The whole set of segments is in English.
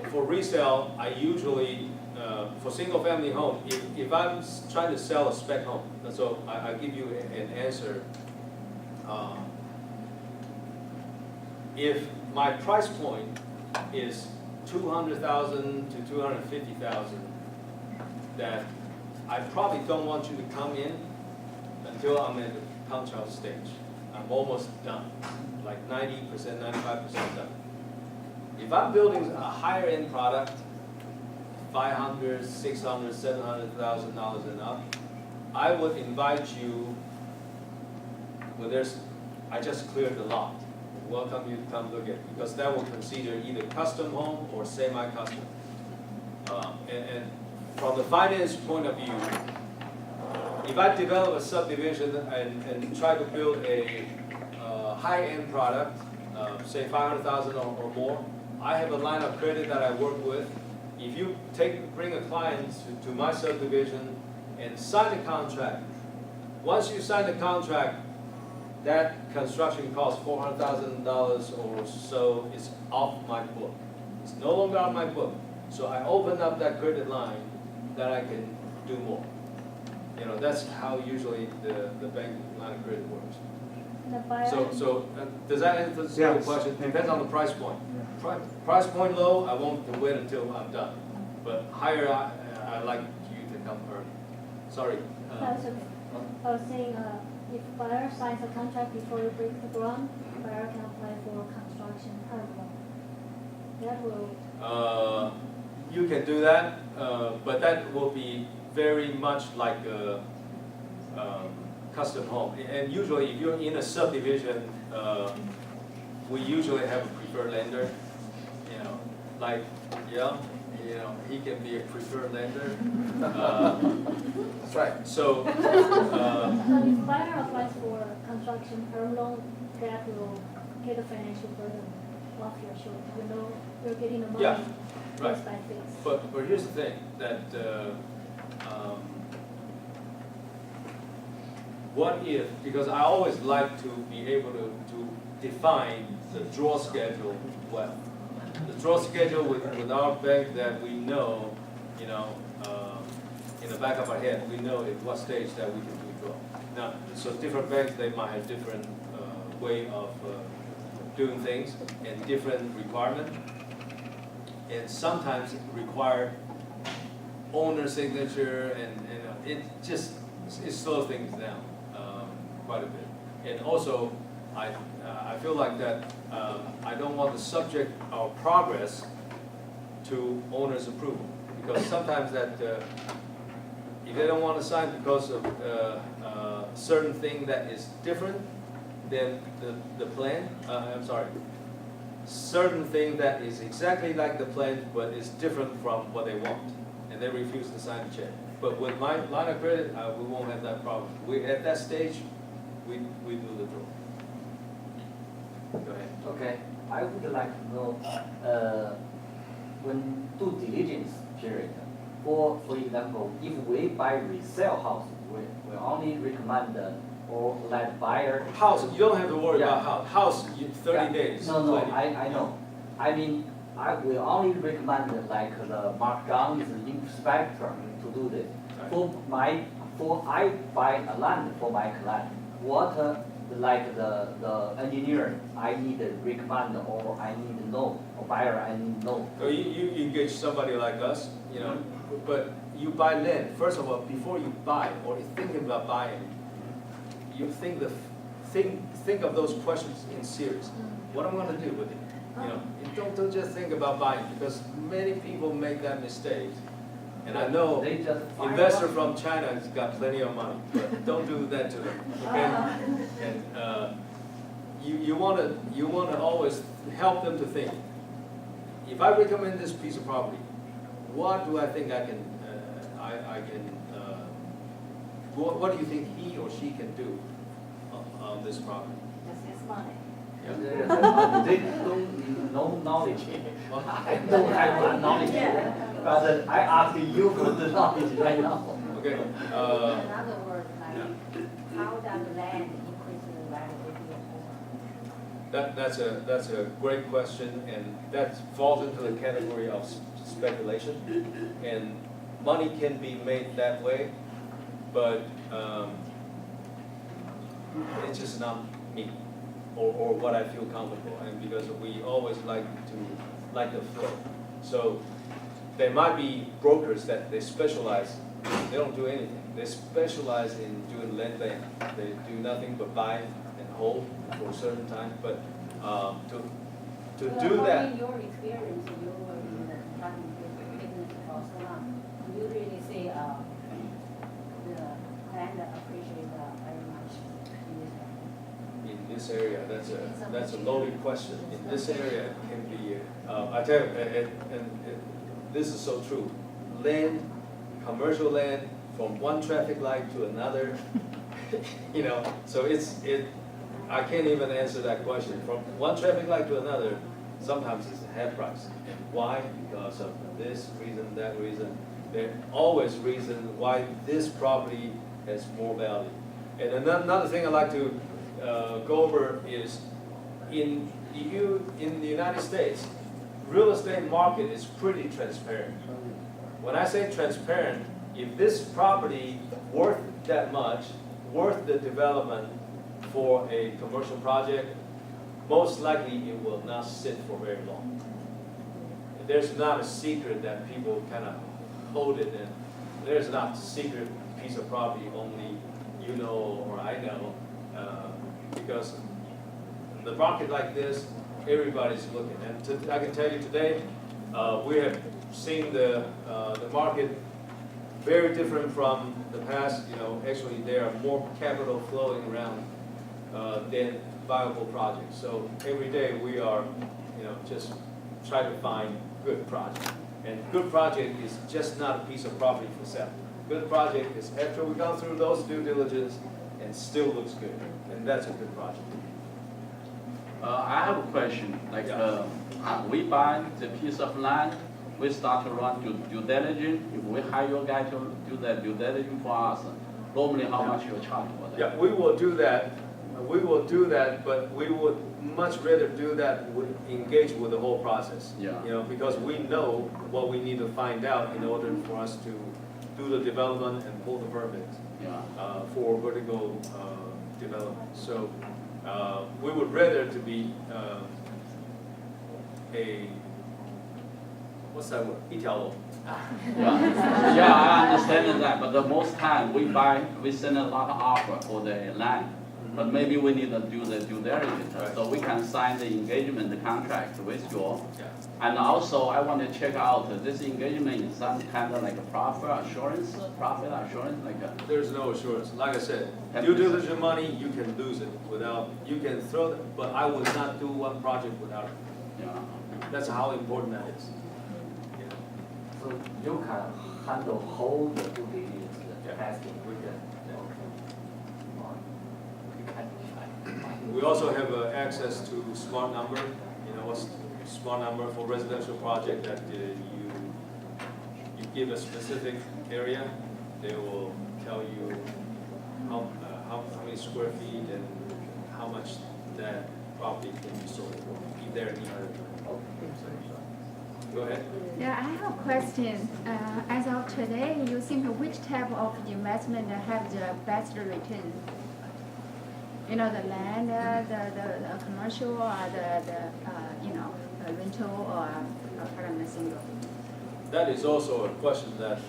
for resale, I usually, for single family home, if I'm trying to sell a spec home, so I give you an answer. If my price point is 200,000 to 250,000, that I probably don't want you to come in until I'm at the contract stage. I'm almost done, like 90%, 95% done. If I'm building a higher end product, $500,000, $600,000, $700,000 and up, I would invite you. Well, I just cleared the lot. Welcome you to come look at it, because that will consider either custom home or semi-custom. And from the finance point of view, if I develop a subdivision and try to build a high-end product, say 500,000 or more, I have a line of credit that I work with. If you bring a client to my subdivision and sign the contract, once you sign the contract, that construction cost $400,000 or so is off my book. It's no longer on my book. So I open up that credit line that I can do more. You know, that's how usually the bank line of credit works. So does that answer your question? Depends on the price point. Price point low, I won't wait until I'm done. But higher, I like you to come early. Sorry. I was saying, if buyer signs a contract before you break the ground, buyer can apply for construction permit. That will. You can do that, but that will be very much like a custom home. And usually, if you're in a subdivision, we usually have a preferred lender. You know, like he can be a preferred lender. That's right. So. If buyer applies for construction permit loan, that will get a financial burden off your shoulder. You know, you're getting the money. Yeah. Right. Face by face. But here's the thing, that what if, because I always like to be able to define the draw schedule well. The draw schedule with our bank that we know, in the back of our head, we know at what stage that we can do draw. Now, so different banks, they might have different way of doing things and different requirement. And sometimes it require owner signature, and it slows things down quite a bit. And also, I feel like that I don't want to subject our progress to owner's approval, because sometimes that if they don't want to sign because of certain thing that is different than the plan, certain thing that is exactly like the plan but is different from what they want, and they refuse to sign the check. But with my line of credit, we won't have that problem. At that stage, we do the draw. Go ahead. Okay, I would like to know when due diligence period. For example, if we buy resale house, we only recommend or let buyer. House, you don't have to worry about house. House, 30 days. No, 20. I know. I mean, I will only recommend like the Mark John's inspector to do this. Right. I buy a land for my client. What like the engineer I need to recommend, or I need to know, or buyer I need to know. So you engage somebody like us, but you buy land. First of all, before you buy or think about buying, you think of those questions in series. What am I going to do with it? Don't just think about buying, because many people make that mistake. And I know investor from China has got plenty of money, but don't do that to them. Okay? And you want to always help them to think. If I recommend this piece of property, what do I think I can what do you think he or she can do on this property? That's his money. They don't know knowledge. I don't have knowledge. But I ask you for the knowledge right now. Okay. In other words, like, how does land increase the value of your home? That's a great question, and that falls into the category of speculation. And money can be made that way, but it's just not me, or what I feel comfortable. And because we always like the flow. So there might be brokers that they specialize. They don't do anything. They specialize in doing land bank. They do nothing but buy and hold for a certain time. But to do that. In your experience, you were in the construction business for so long. Do you really see the land appreciate very much in this area? In this area, that's a loaded question. In this area, it can be. I tell you, this is so true. Land, commercial land, from one traffic light to another. You know, so I can't even answer that question. From one traffic light to another, sometimes it's a half price. And why? Because of this reason, that reason. There are always reasons why this property has more value. And another thing I'd like to go over is in the United States, real estate market is pretty transparent. When I say transparent, if this property worth that much, worth the development for a commercial project, most likely it will not sit for very long. There's not a secret that people kind of hold it in. There's not a secret piece of property only you know or I know, because the market like this, everybody's looking. And I can tell you today, we have seen the market very different from the past. You know, actually there are more capital flowing around than viable projects. So every day we are, just trying to find good project. And good project is just not a piece of property for sale. Good project is after we go through those due diligence and still looks good. And that's a good project. I have a question. Like, we buy the piece of land, we start to run due diligence. If we hire your guy to do that due diligence for us, normally how much you charge for that? Yeah, we will do that. We will do that, but we would much rather do that engage with the whole process. Yeah. Because we know what we need to find out in order for us to do the development and pull the permit for vertical development. So we would rather to be what's that word? 一条龙. Yeah, I understand that, but the most time we send a lot of offer for the land. But maybe we need to do the due diligence, so we can sign the engagement contract with you. Yeah. And also, I want to check out this engagement is some kind of like a profit assurance, like a. There's no assurance. Like I said, 10%. due diligence money, you can lose it you can throw it, but I would not do one project without it. Yeah. That's how important that is. So you can handle whole the due diligence testing with the. We also have access to smart number. What's smart number for residential project that you give a specific area, they will tell you how many square feet and how much that property can be sold for, if there any other. Go ahead. Yeah, I have a question. As of today, you think which type of investment have the best return? The land, the commercial, or the rental or apartment single? That is also a question that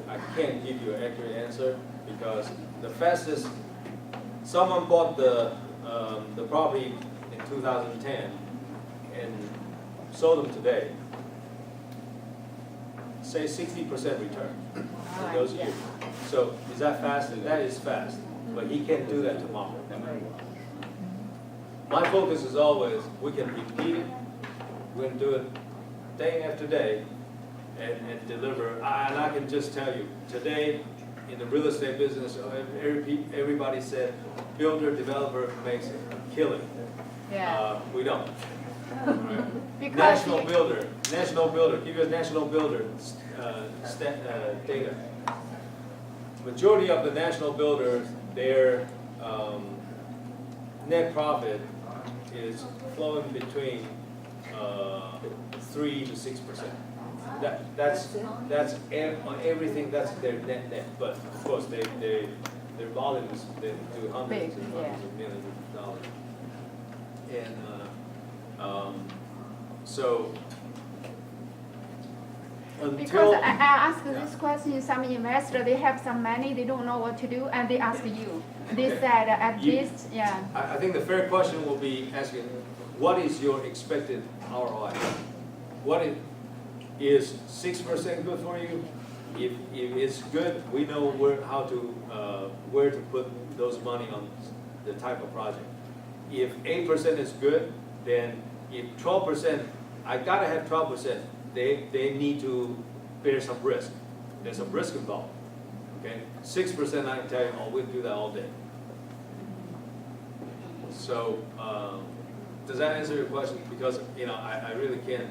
I can't give you an accurate answer, because the fastest, someone bought the property in 2010 and sold them today, say 60% return in those years. So is that fast? That is fast, but he can't do that tomorrow. My focus is always, we can repeat it, we're going to do it day after day and deliver. And I can just tell you, today in the real estate business, everybody said builder, developer makes a killing. Yeah. We don't. Because National builder, give you a national builder data. Majority of the national builders, their net profit is flowing between 3 to 6%. That's on everything. That's their net. But of course, their volumes they do hundreds and hundreds of millions of dollars. And so Because until I asked this question, some investor, they have some money, they don't know what to do, and they ask you. They said at least, yeah. I think the fair question will be asking, what is your expected ROI? What is 6% good for you? If it's good, we know where to put those money on the type of project. If 8% is good, then if 12%, I gotta have 12%. They need to bear some risk. There's some risk involved. Okay, 6% I can tell you, oh, we'll do that all day. So, does that answer your question? Because I really can't.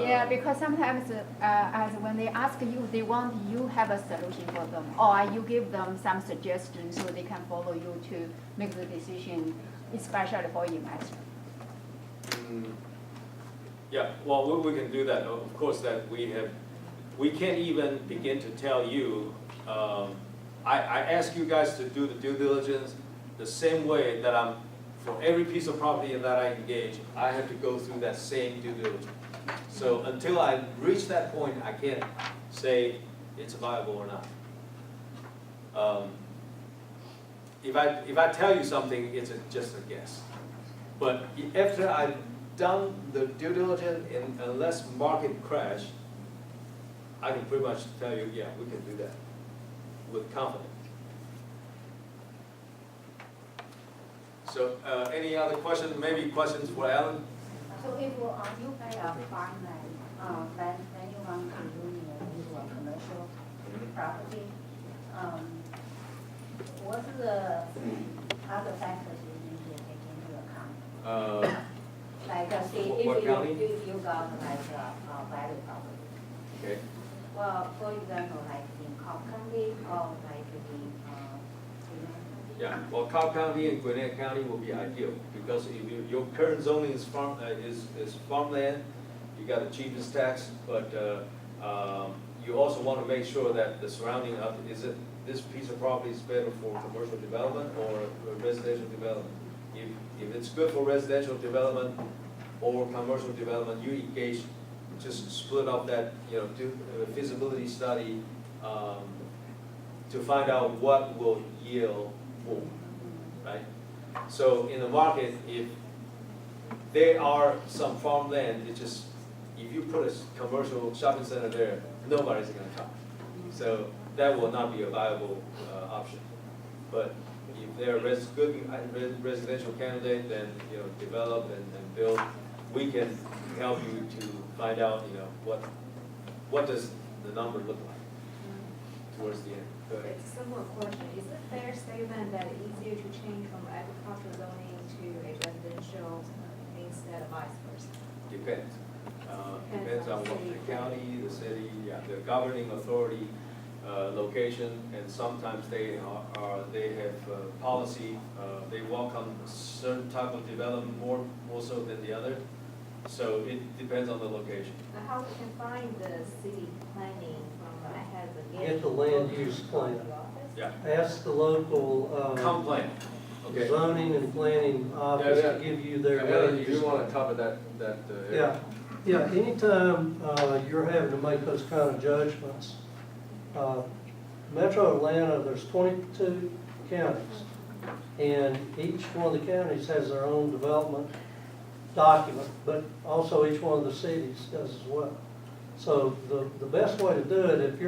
Yeah, because sometimes as when they ask you, they want you have a solution for them, or you give them some suggestions so they can follow you to make the decision, especially for investor. Yeah, well, we can do that. Of course, that we can't even begin to tell you. I ask you guys to do the due diligence the same way that for every piece of property that I engage, I have to go through that same due diligence. So until I reach that point, I can't say it's viable or not. If I tell you something, it's just a guess. But after I've done the due diligence, and unless market crash, I can pretty much tell you, yeah, we can do that with confidence. So, any other questions? Maybe questions for Alan? So if you buy a farmland, then you want to do into a commercial property, what's the other factors you need to take into account? Like say if you got like a value property. Okay. Well, for example, like in Cobb County or like Yeah, well, Cobb County and Gwinnett County will be ideal, because if your current zoning is farmland, you got the cheapest tax, but you also want to make sure that the surrounding of this piece of property is better for commercial development or residential development. If it's good for residential development or commercial development, you engage, just split up that, do a feasibility study to find out what will yield more, right? So in the market, if there are some farmland, it's just, if you put a commercial shopping center there, nobody's gonna come. So that will not be a viable option. But if they're good residential candidate, then develop and build. We can help you to find out what does the number look like towards the end. Go ahead. It's a similar question. Is it fair statement that it's easier to change from agricultural zoning to a residential instead of vice versa? Depends. Depends on what the county, the city, the governing authority, location, and sometimes they have policy. They welcome a certain type of development more so than the other. So it depends on the location. How we can find the city planning from ahead again? Get the land use plan. Yeah. Ask the local Complaint. Okay. zoning and planning office to give you their land use. want to cover that Yeah, yeah, anytime you're having to make those kind of judgments, Metro Atlanta, there's 22 counties, and each one of the counties has their own development document, but also each one of the cities does as well. So the best way to do it,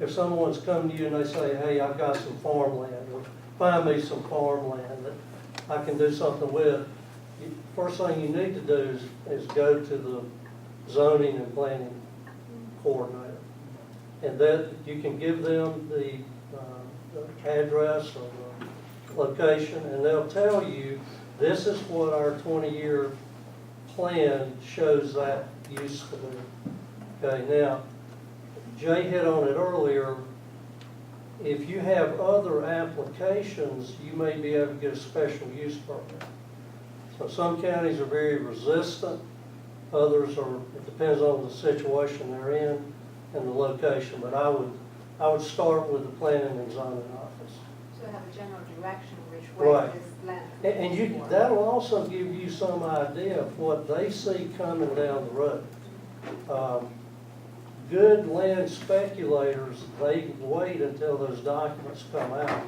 if someone's come to you and they say, hey, I've got some farmland, or find me some farmland that I can do something with, first thing you need to do is go to the zoning and planning coordinator. And that you can give them the address or the location, and they'll tell you, this is what our 20-year plan shows that use to be. Okay, now, Jay hit on it earlier. If you have other applications, you may be able to get a special use permit. So some counties are very resistant, others are, it depends on the situation they're in and the location. But I would start with the planning and zoning office. So have a general direction which Right. way this land. And you, that'll also give you some idea of what they see coming down the road. Good land speculators, they wait until those documents come out,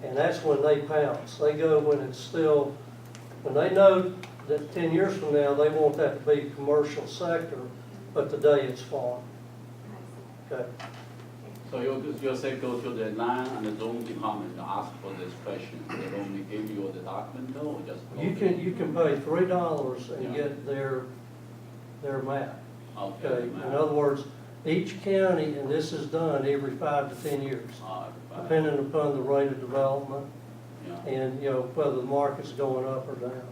and that's when they pounce. They go when it's still, when they know that 10 years from now, they want that to be commercial sector, but today it's farm. Okay. So you say go to the land and the zone department and ask for this question. They only give you the document or just? You can pay $3 and Yeah. get their map. Okay. Okay, in other words, each county, and this is done every 5 to 10 years, depending upon the rate of development Yeah. and, whether the market's going up or down.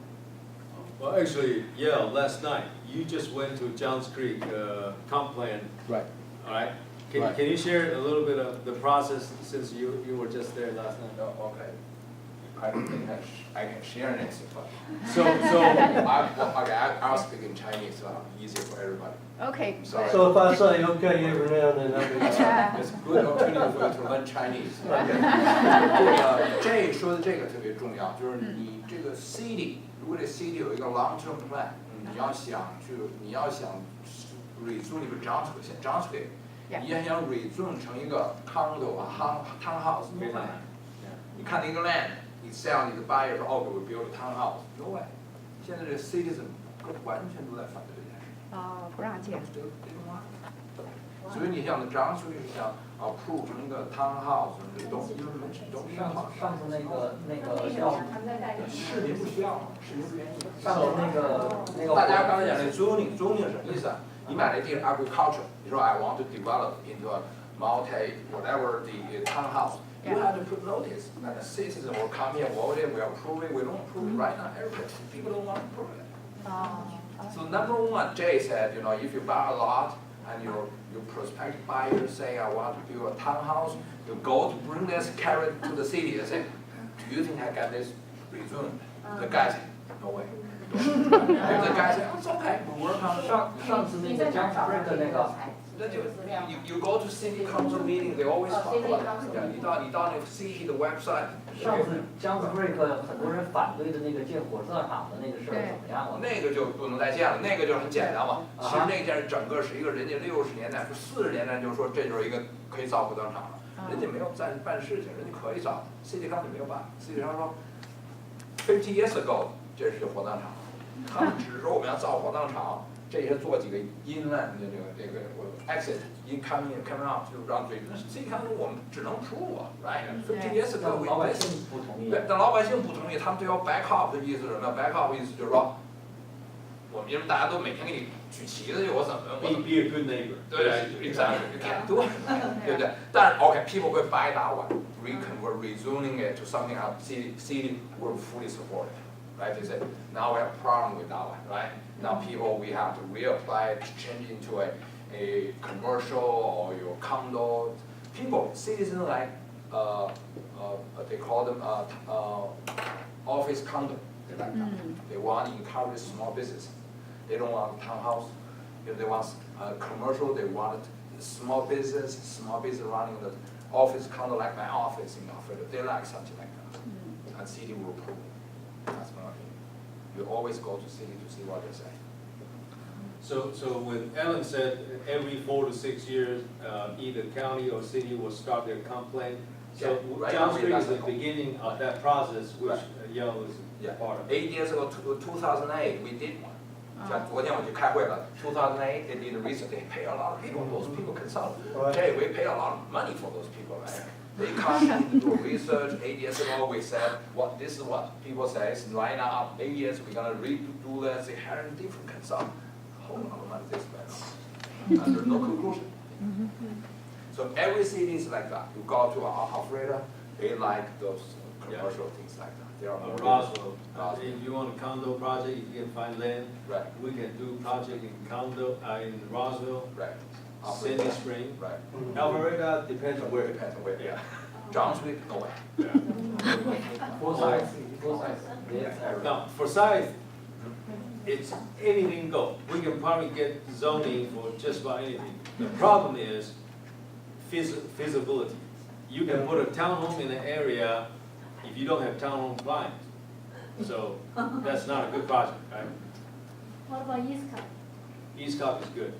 Well, actually, yeah, last night, you just went to Johns Creek, comp plan, Right. all right? Right. Can you share a little bit of the process since you were just there last night? Oh, okay. I don't think I can share anything, but. So, I'll speak in Chinese, easier for everybody. Okay. Sorry. So if I say okay every now and then, that'd be It's a good opportunity for you to learn Chinese. 这说的这个特别重要，就是你这个 city， 如果这 city 有一个 long-term plan， 你要想 rezone 一个 Johns Creek， 你要想 rezone 成一个 condo 啊 townhouse， 非常难。你看那个 land， 你 sell 你的 buyer 说哦，我 build a townhouse，no way。现在这 citizen 完全都在反对这件事。哦，不让建。这种话，所以你像张书记想approve 成一个 townhouse， 这东西因为都是上次那个叫市民不需要，市民不愿意。上次那个大家刚才讲那 zoning 什么意思啊？你买那地儿 agriculture， 你说 I want to develop into a multi whatever the townhouse。You have to put notice, and the citizen will come here, vote it, we approve it, we don't approve it. Right now, people don't want to approve it. So number one, Jay said, if you buy a lot and your prospective buyer say, I want to build a townhouse, you go to bring this carrot to the city and say, do you think I got this rezoned? The guy said, no way. If the guy said, it's okay, we'll work on it. 上次那个江查瑞的那个。You go to city council meeting, they always talk about it. 你到那个 city 的 website。上次江子瑞克很多人反对的那个建火葬场的那个事儿怎么样了？那个就不能再建了，那个就很简单嘛。其实那件整个是一个人家60年代、40年代就说这就是一个可以造火葬场了，人家没有办事情，人家可以造 ，city council 没有办 ，city council 说50 years ago 这是火葬场，他们只说我们要造火葬场。这些做几个 inland 的这个 exit incoming and coming out 就让对，那 city council 我们只能 prove 啊 ，right？50 years ago 老百姓不同意。对，但老百姓不同意，他们对要 back up 的意思是什么 ？back up 意思就是说，我们因为大家都每天给你举旗子去，我怎么 Be a good neighbor. 对 ，exactly， you can't do it， 对不对？但是 OK，people 会 buy that one，we're rezoning it to something else. City will fully support it，right？ They say now we have a problem with that one，right？Now people we have to reapply it, change into a commercial or your condo. People, citizens like they call them office condo. They like that. They want to encourage small business. They don't want a townhouse. If they want commercial, they want small business running the office condo like my office in Alfredo. They like something like that. And city will approve it. That's my opinion. You always go to city to see what they say. So when Ellen said every 4 to 6 years, either county or city will start their complaint. So Yeah, right. Johns Creek is the That's beginning of that process, which Yale is Yeah. part of. 8 years ago, 2008, we did one. 像昨天我去开会了 2008, they did research. They pay a lot of people. Those people consult. Right. Jay, we pay a lot of money for those people, right? They come do research. 8 years ago, we said, this is what people say. Right now, 8 years, we're gonna redo this. They had a different consult. A whole lot of money they spend. And there's no conclusion. So every city is like that. You go to Alfredo, they like those commercial things like that. They are more Roswell. Roswell. If you want a condo project, you can find land. Right. We can do project in condo, in Roswell, Right. Sandy Spring. Right. Alpharetta depends on where. Depends on where, yeah. John Street, no way. Forsyth, yes, area. Now, for size, it's anything go. We can probably get zoning for just about anything. The problem is feasibility. You can put a townhome in an area if you don't have townhome compliance. So that's not a good project, right? What about East Coast? East Coast is good.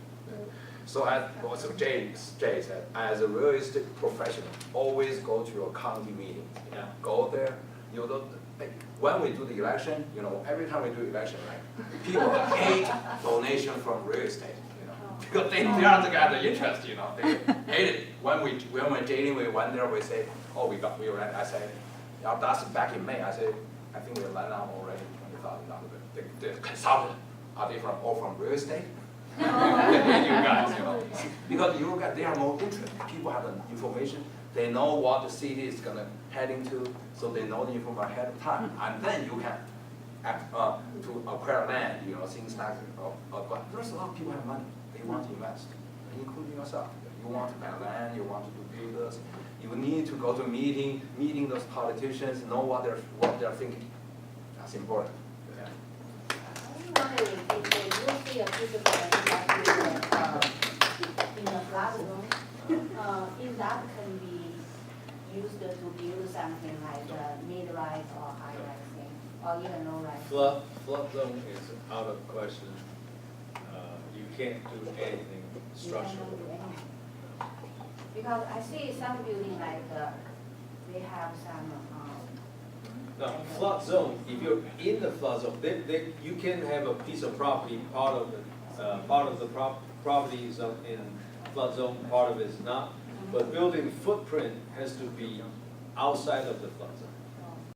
So as also Jay said, as a real estate professional, always go to your county meetings. Yeah. Go there, you know, like, when we do the election, you know, every time we do election, right, people hate donation from real estate, you know, because they don't get the interest, you know, they hate it. When we're dating, we went there, we say, oh, we rent. I said, yeah, that's back in May. I said, I think we land out already $20,000. The consultant, are they all from real estate? You guys, you know, because you guys, they are more interested. People have the information. They know what the city is gonna heading to, so they know the information ahead of time, and then you can to acquire land. You know, things like but there's a lot of people have money. They want to invest, including yourself. You want to buy land. You want to do builders. You need to go to meeting those politicians, know what they're thinking. That's important. Yeah. I'm wondering if they will see a piece of land in the flood zone, if that can be used to build something like mid-rise or high-rise thing, or even low-rise. Flood zone is out of question. You can't do anything structural. Because I see some building like, they have some, Now, flood zone, if you're in the flood zone, you can have a piece of property, part of the property is in flood zone, part of it is not. But building footprint has to be outside of the flood zone.